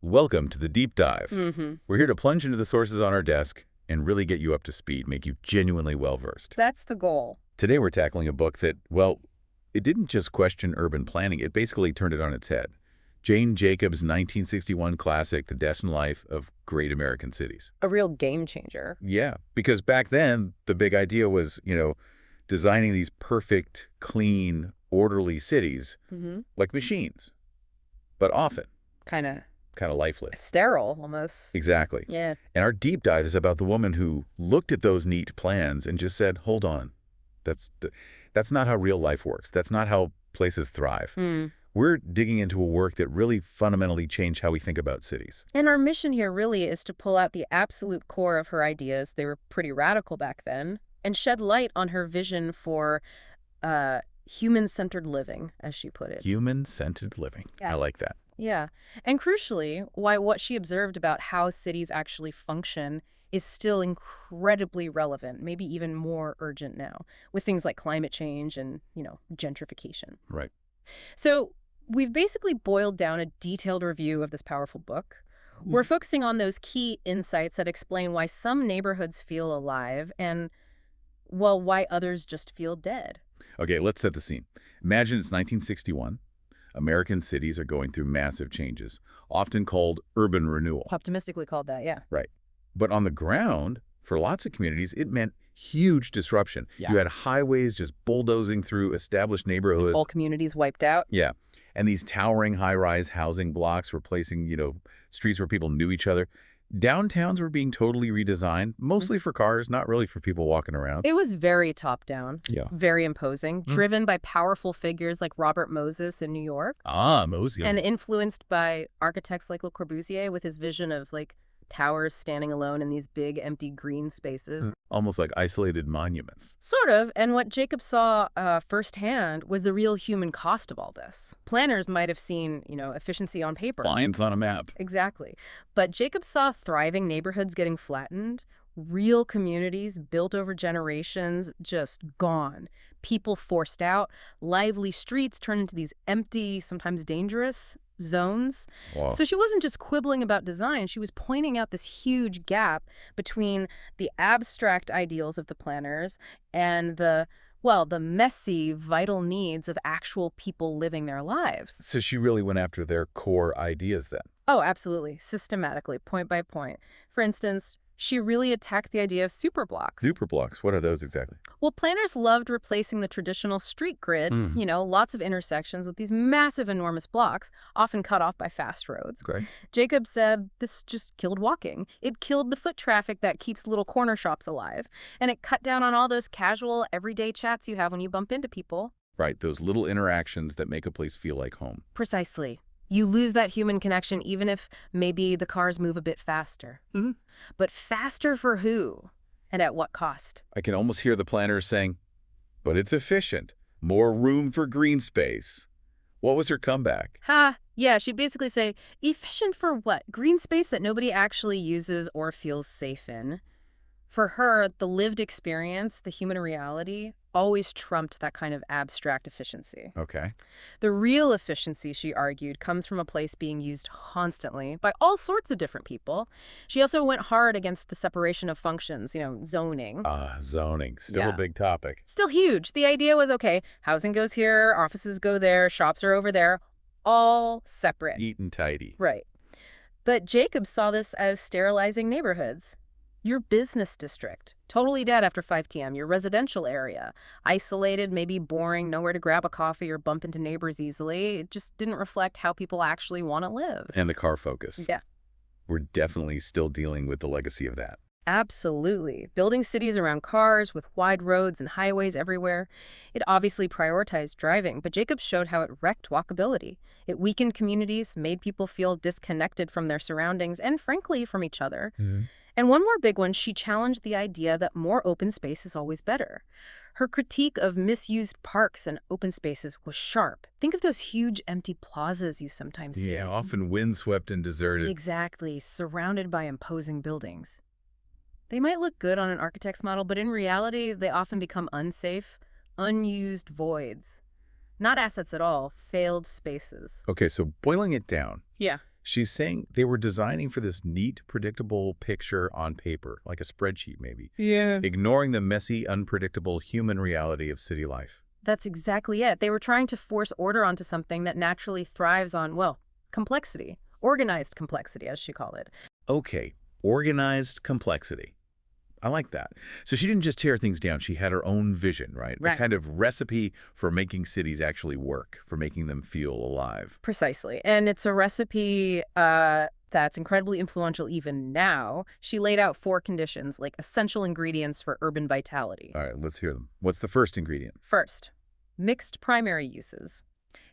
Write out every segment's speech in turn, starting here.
Welcome to the deep dive. Mm-hmm. We're here to plunge into the sources on our desk and really get you up to speed, make you genuinely well-versed. That's the goal. Today we're tackling a book that, well, it didn't just question urban planning, it basically turned it on its head. Jane Jacobs' 1961 classic, The Destined Life of Great American Cities. A real game changer. Yeah, because back then, the big idea was, designing these perfect, clean, orderly cities like machines, but often Kind of lifeless. sterile, almost. Exactly. Yeah. And our deep dive is about the woman who looked at those neat plans and just said, hold on, that's not how real life works. That's not how places thrive. We're digging into a work that really fundamentally changed how we think about cities. And our mission here really is to pull out the absolute core of her ideas. They were pretty radical back then, and shed light on her vision for human-centered living, as she put it. Human-centered living. Yeah. I like that. Yeah. And crucially, why what she observed about how cities actually function is still incredibly relevant, maybe even more urgent now, with things like climate change and, gentrification. Right. So we've basically boiled down a detailed review of this powerful book. We're focusing on those key insights that explain why some neighborhoods feel alive and, well, why others just feel dead. Okay, let's set the scene. Imagine it's 1961. American cities are going through massive changes, often called urban renewal. Optimistically called that, yeah. Right. But on the ground, for lots of communities, it meant huge disruption. Yeah. You had highways just bulldozing through established neighborhoods. All communities wiped out. Yeah. And these towering high-rise housing blocks replacing, streets where people knew each other. Downtowns were being totally redesigned, mostly for cars, not really for people walking around. It was very top-down, Yeah. very imposing, driven by powerful figures like Robert Moses in New York, Moses. and influenced by architects like Le Corbusier with his vision of, towers standing alone in these big, empty green spaces. Almost like isolated monuments. Sort of, and what Jacob saw firsthand was the real human cost of all this. Planners might have seen, efficiency on paper. Lines on a map. Exactly. But Jacob saw thriving neighborhoods getting flattened, real communities built over generations just gone, people forced out, lively streets turned into these empty, sometimes dangerous zones. Wow. So she wasn't just quibbling about design, she was pointing out this huge gap between the abstract ideals of the planners and the messy, vital needs of actual people living their lives. So she really went after their core ideas then. Oh, absolutely. Systematically, point by point. For instance, she really attacked the idea of superblocks. Superblocks, what are those exactly? Well, planners loved replacing the traditional street grid, lots of intersections with these massive, enormous blocks, often cut off by fast roads. Great. Jacob said this just killed walking. It killed the foot traffic that keeps little corner shops alive. And it cut down on all those casual, everyday chats you have when you bump into people. Right, those little interactions that make a place feel like home. Precisely. You lose that human connection even if maybe the cars move a bit faster. But faster for who? And at what cost? I can almost hear the planners saying, but it's efficient. More room for green space. What was her comeback? Yeah, she'd basically say, efficient for what? Green space that nobody actually uses or feels safe in. For her, the lived experience, the human reality, always trumped that kind of abstract efficiency. Okay. The real efficiency, she argued, comes from a place being used constantly by all sorts of different people. She also went hard against the separation of functions, zoning. Zoning. Still a big topic. Still huge. The idea was, okay, housing goes here, offices go there, shops are over there, all separate. Neat and tidy. Right. But Jacob saw this as sterilizing neighborhoods. Your business district, totally dead after 5 p.m. Your residential area, isolated, maybe boring, nowhere to grab a coffee or bump into neighbors easily. It just didn't reflect how people actually want to live. And the car focus. Yeah. We're definitely still dealing with the legacy of that. Absolutely. Building cities around cars with wide roads and highways everywhere. It obviously prioritized driving, but Jacobs showed how it wrecked walkability. It weakened communities, made people feel disconnected from their surroundings and, frankly, from each other. And one more big one, she challenged the idea that more open space is always better. Her critique of misused parks and open spaces was sharp. Think of those huge empty plazas you sometimes see. Yeah, often windswept and deserted. Exactly, surrounded by imposing buildings. They might look good on an architect's model, but in reality, they often become unsafe, unused voids. Not assets at all, failed spaces. Okay, so boiling it down. Yeah. She's saying they were designing for this neat, predictable picture on paper, like a spreadsheet maybe, Yeah. ignoring the messy, unpredictable human reality of city life. That's exactly it. They were trying to force order onto something that naturally thrives on, well, complexity. Organized complexity, as she called it. Okay, organized complexity. I like that. So she didn't just tear things down. She had her own vision, right? A Right. kind of recipe for making cities actually work, for making them feel alive. Precisely. And it's a recipe that's incredibly influential even now. She laid out 4 conditions, like essential ingredients for urban vitality. All right, let's hear them. What's the first ingredient? First, mixed primary uses.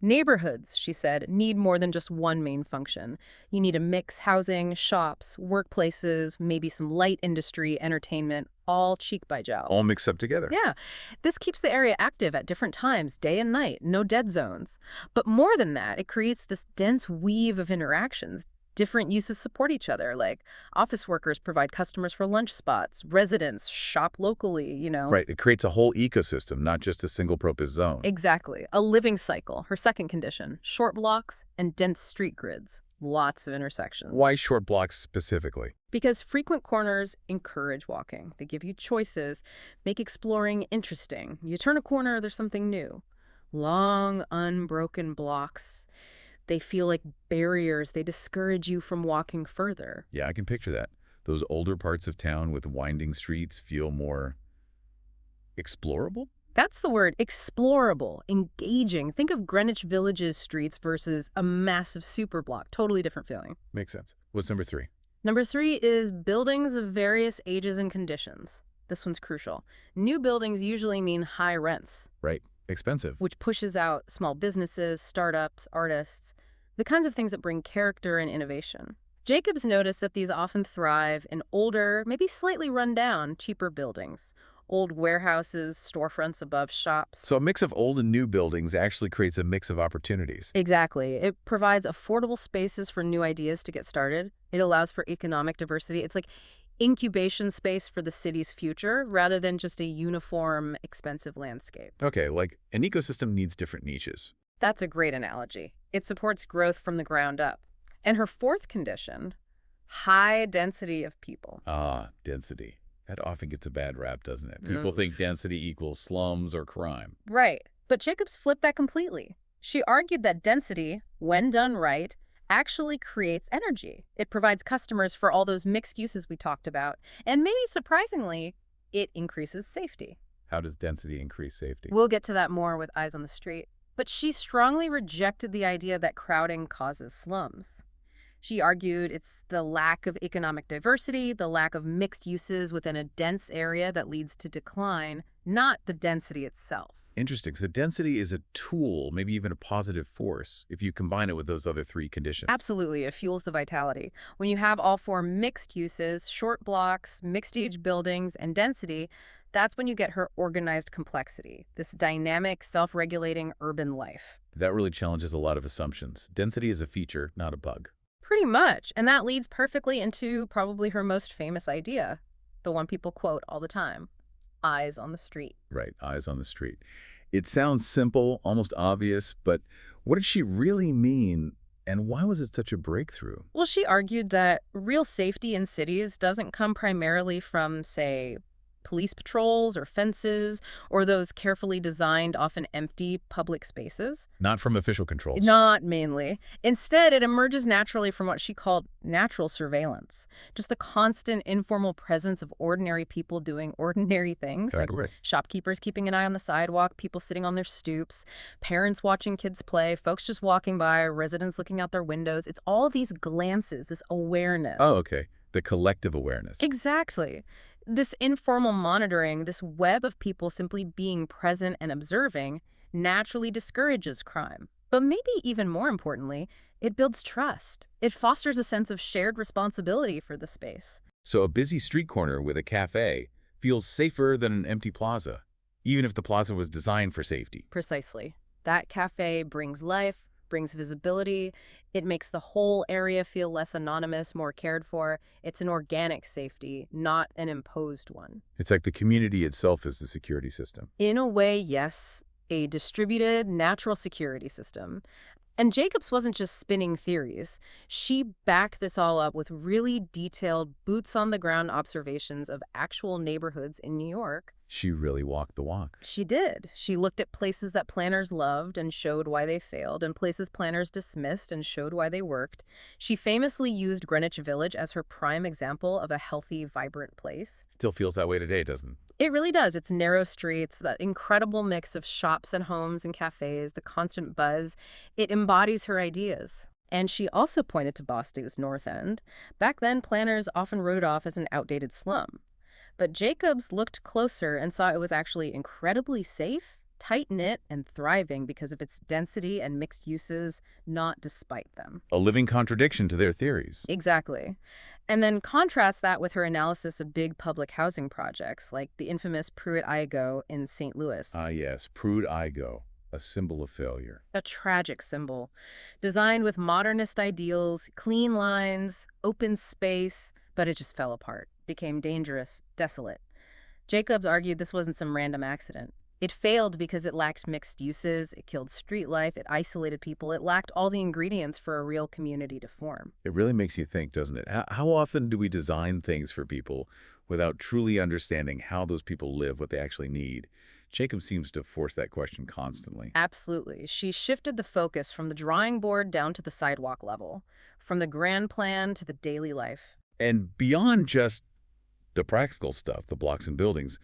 Neighborhoods, she said, need more than just one main function. You need to mix housing, shops, workplaces, maybe some light industry, entertainment, all cheek by jowl. All mixed up together. Yeah, this keeps the area active at different times, day and night, no dead zones. But more than that, it creates this dense weave of interactions. Different uses support each other, like office workers provide customers for lunch spots, residents shop locally. Right, it creates a whole ecosystem, not just a single-purpose zone. Exactly. A living cycle, her second condition. Short blocks and dense street grids. Lots of intersections. Why short blocks specifically? Because frequent corners encourage walking. They give you choices, make exploring interesting. You turn a corner, there's something new. Long, unbroken blocks. They feel like barriers. They discourage you from walking further. Yeah, I can picture that. Those older parts of town with winding streets feel more explorable? That's the word, explorable, engaging. Think of Greenwich Village's streets versus a massive superblock. Totally different feeling. Makes sense. What's number 3? Number 3 is buildings of various ages and conditions. This one's crucial. New buildings usually mean high rents, Right. Expensive. which pushes out small businesses, startups, artists, the kinds of things that bring character and innovation. Jacobs noticed that these often thrive in older, maybe slightly run down, cheaper buildings. Old warehouses, storefronts above shops. So a mix of old and new buildings actually creates a mix of opportunities. Exactly. It provides affordable spaces for new ideas to get started. It allows for economic diversity. It's like incubation space for the city's future rather than just a uniform, expensive landscape. Okay, like an ecosystem needs different niches. That's a great analogy. It supports growth from the ground up. And her 4th condition, high density of people. Ah, density. That often gets a bad rap, doesn't it? People think density equals slums or crime. Right. But Jacobs flipped that completely. She argued that density, when done right, actually creates energy. It provides customers for all those mixed uses we talked about. And maybe surprisingly, it increases safety. How does density increase safety? We'll get to that more with Eyes on the Street. But she strongly rejected the idea that crowding causes slums. She argued it's the lack of economic diversity, the lack of mixed uses within a dense area that leads to decline, not the density itself. Interesting. So density is a tool, maybe even a positive force, if you combine it with those other 3 conditions. Absolutely. It fuels the vitality. When you have all 4 mixed uses, short blocks, mixed-age buildings, and density, that's when you get her organized complexity, this dynamic, self-regulating urban life. That really challenges a lot of assumptions. Density is a feature, not a bug. Pretty much. And that leads perfectly into probably her most famous idea, the one people quote all the time, Eyes on the Street. Right, eyes on the street. It sounds simple, almost obvious, but what did she really mean, and why was it such a breakthrough? Well, she argued that real safety in cities doesn't come primarily from, say, police patrols or fences or those carefully designed, often empty public spaces. Not from official controls. Not mainly. Instead, it emerges naturally from what she called natural surveillance. Just the constant informal presence of ordinary people doing ordinary things, like Right. shopkeepers keeping an eye on the sidewalk, people sitting on their stoops, parents watching kids play, folks just walking by, residents looking out their windows. It's all these glances, this awareness. Oh, okay. The collective awareness. Exactly. This informal monitoring, this web of people simply being present and observing, naturally discourages crime. But maybe even more importantly, it builds trust. It fosters a sense of shared responsibility for the space. So a busy street corner with a cafe feels safer than an empty plaza, even if the plaza was designed for safety. Precisely. That cafe brings life, brings visibility. It makes the whole area feel less anonymous, more cared for. It's an organic safety, not an imposed one. It's like the community itself is the security system. In a way, yes, a distributed, natural security system. And Jacobs wasn't just spinning theories. She backed this all up with really detailed, boots-on-the-ground observations of actual neighborhoods in New York. She really walked the walk. She did. She looked at places that planners loved and showed why they failed, and places planners dismissed and showed why they worked. She famously used Greenwich Village as her prime example of a healthy, vibrant place. Still feels that way today, doesn't it? It really does. It's narrow streets, that incredible mix of shops and homes and cafes, the constant buzz. It embodies her ideas. And she also pointed to Boston's North End. Back then, planners often wrote it off as an outdated slum. But Jacobs looked closer and saw it was actually incredibly safe, tight-knit, and thriving because of its density and mixed uses, not despite them. A living contradiction to their theories. Exactly. And then contrast that with her analysis of big public housing projects, like the infamous Pruitt-Igoe in St. Louis. Ah, yes, Pruitt-Igoe, a symbol of failure. A tragic symbol. Designed with modernist ideals, clean lines, open space, but it just fell apart, became dangerous, desolate. Jacobs argued this wasn't some random accident. It failed because it lacked mixed uses, it killed street life, it isolated people, it lacked all the ingredients for a real community to form. It really makes you think, doesn't it? How often do we design things for people without truly understanding how those people live, what they actually need? Jacob seems to force that question constantly. Absolutely. She shifted the focus from the drawing board down to the sidewalk level, from the grand plan to the daily life. And beyond just the practical stuff, the blocks and buildings,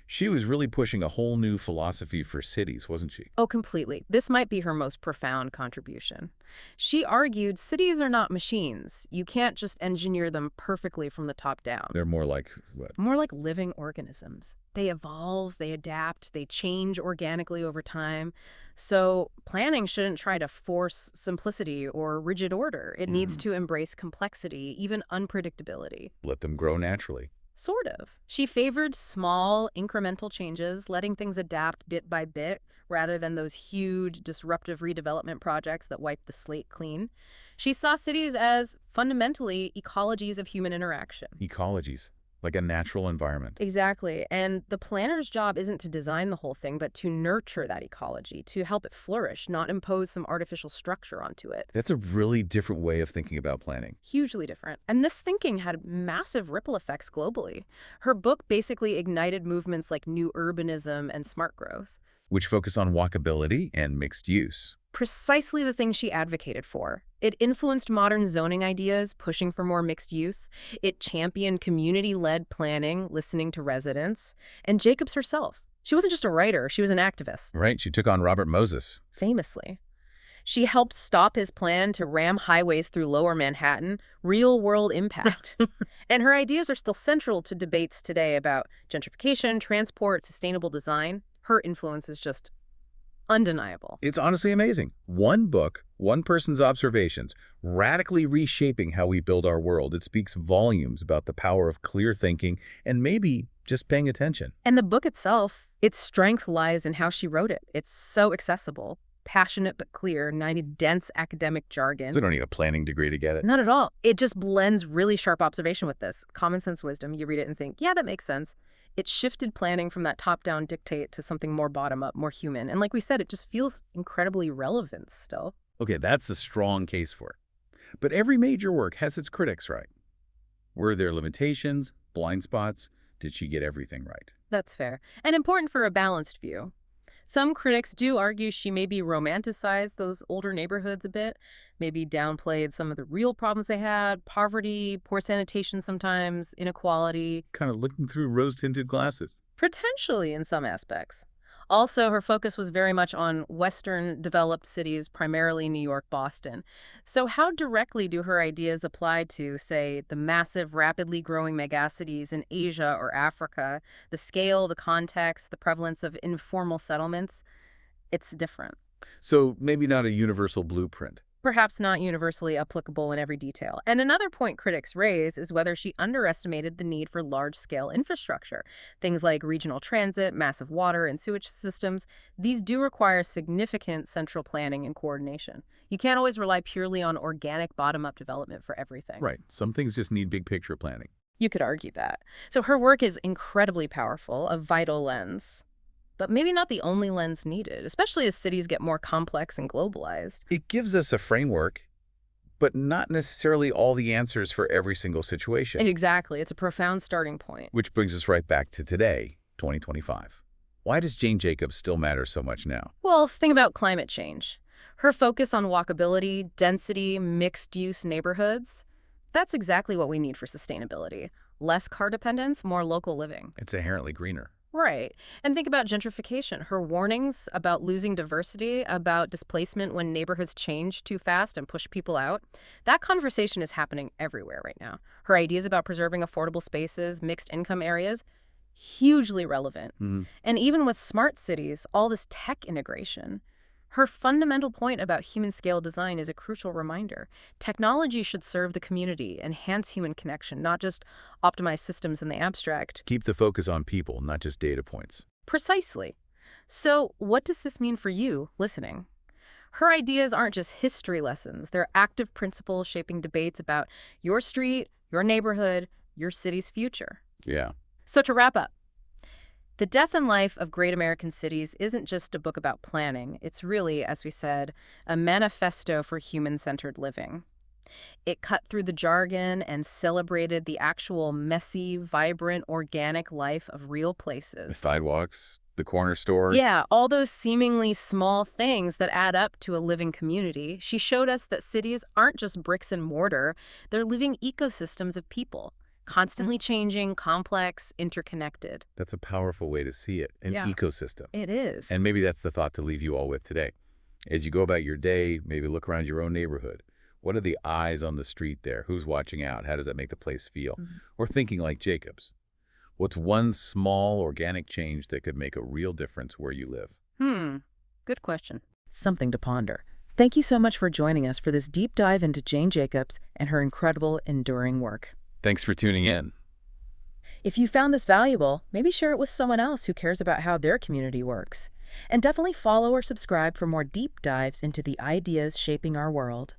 she was really pushing a whole new philosophy for cities, wasn't she? Oh, completely. This might be her most profound contribution. She argued cities are not machines. You can't just engineer them perfectly from the top down. They're more like, what? More like living organisms. They evolve, they adapt, they change organically over time. So planning shouldn't try to force simplicity or rigid order. It needs to embrace complexity, even unpredictability. Let them grow naturally. Sort of. She favored small, incremental changes, letting things adapt bit by bit, rather than those huge, disruptive redevelopment projects that wipe the slate clean. She saw cities as, fundamentally, ecologies of human interaction. Ecologies, like a natural environment. Exactly. And the planner's job isn't to design the whole thing, but to nurture that ecology, to help it flourish, not impose some artificial structure onto it. That's a really different way of thinking about planning. Hugely different. And this thinking had massive ripple effects globally. Her book basically ignited movements like new urbanism and smart growth. Which focus on walkability and mixed use. Precisely the thing she advocated for. It influenced modern zoning ideas, pushing for more mixed use. It championed community-led planning, listening to residents. And Jacobs herself. She wasn't just a writer, she was an activist. Right, she took on Robert Moses. Famously. She helped stop his plan to ram highways through lower Manhattan, real-world impact. And her ideas are still central to debates today about gentrification, transport, sustainable design. Her influence is just undeniable. It's honestly amazing. One book, one person's observations, radically reshaping how we build our world. It speaks volumes about the power of clear thinking and maybe just paying attention. And the book itself, its strength lies in how she wrote it. It's so accessible, passionate but clear, not dense academic jargon. So you don't need a planning degree to get it. Not at all. It just blends really sharp observation with this. Common sense wisdom. You read it and think, yeah, that makes sense. It shifted planning from that top-down dictate to something more bottom-up, more human. And like we said, it just feels incredibly relevant still. Okay, that's a strong case for it. But every major work has its critics, right? Were there limitations, blind spots? Did she get everything right? That's fair. And important for a balanced view. Some critics do argue she maybe romanticized those older neighborhoods a bit, maybe downplayed some of the real problems they had, poverty, poor sanitation sometimes, inequality. Kind of looking through rose-tinted glasses. Potentially in some aspects. Also, her focus was very much on Western developed cities, primarily New York, Boston. So how directly do her ideas apply to, say, the massive, rapidly growing megacities in Asia or Africa, the scale, the context, the prevalence of informal settlements? It's different. So maybe not a universal blueprint. Perhaps not universally applicable in every detail. And another point critics raise is whether she underestimated the need for large-scale infrastructure. Things like regional transit, massive water and sewage systems, these do require significant central planning and coordination. You can't always rely purely on organic bottom-up development for everything. Right. Some things just need big picture planning. You could argue that. So her work is incredibly powerful, a vital lens. but maybe not the only lens needed, especially as cities get more complex and globalized. It gives us a framework, but not necessarily all the answers for every single situation. Exactly. It's a profound starting point. Which brings us right back to today, 2025. Why does Jane Jacobs still matter so much now? Well, think about climate change. Her focus on walkability, density, mixed-use neighborhoods, that's exactly what we need for sustainability. Less car dependence, more local living. It's inherently greener. Right. And think about gentrification. Her warnings about losing diversity, about displacement when neighborhoods change too fast and push people out, that conversation is happening everywhere right now. Her ideas about preserving affordable spaces, mixed income areas, hugely relevant. And even with smart cities, all this tech integration, her fundamental point about human-scale design is a crucial reminder. Technology should serve the community, enhance human connection, not just optimize systems in the abstract. Keep the focus on people, not just data points. Precisely. So what does this mean for you, listening? Her ideas aren't just history lessons. They're active principles shaping debates about your street, your neighborhood, your city's future. Yeah. So to wrap up, The Death and Life of Great American Cities isn't just a book about planning. It's really, as we said, a manifesto for human-centered living. It cut through the jargon and celebrated the actual messy, vibrant, organic life of real places. The sidewalks, the corner stores. Yeah, all those seemingly small things that add up to a living community. She showed us that cities aren't just bricks and mortar. They're living ecosystems of people. Constantly changing, complex, interconnected. That's a powerful way to see it, an ecosystem. It is. And maybe that's the thought to leave you all with today. As you go about your day, maybe look around your own neighborhood. What are the eyes on the street there? Who's watching out? How does that make the place feel? Or thinking like Jacobs. What's one small organic change that could make a real difference where you live? Good question. Something to ponder. Thank you so much for joining us for this deep dive into Jane Jacobs and her incredible, enduring work. Thanks for tuning in. If you found this valuable, maybe share it with someone else who cares about how their community works. And definitely follow or subscribe for more deep dives into the ideas shaping our world.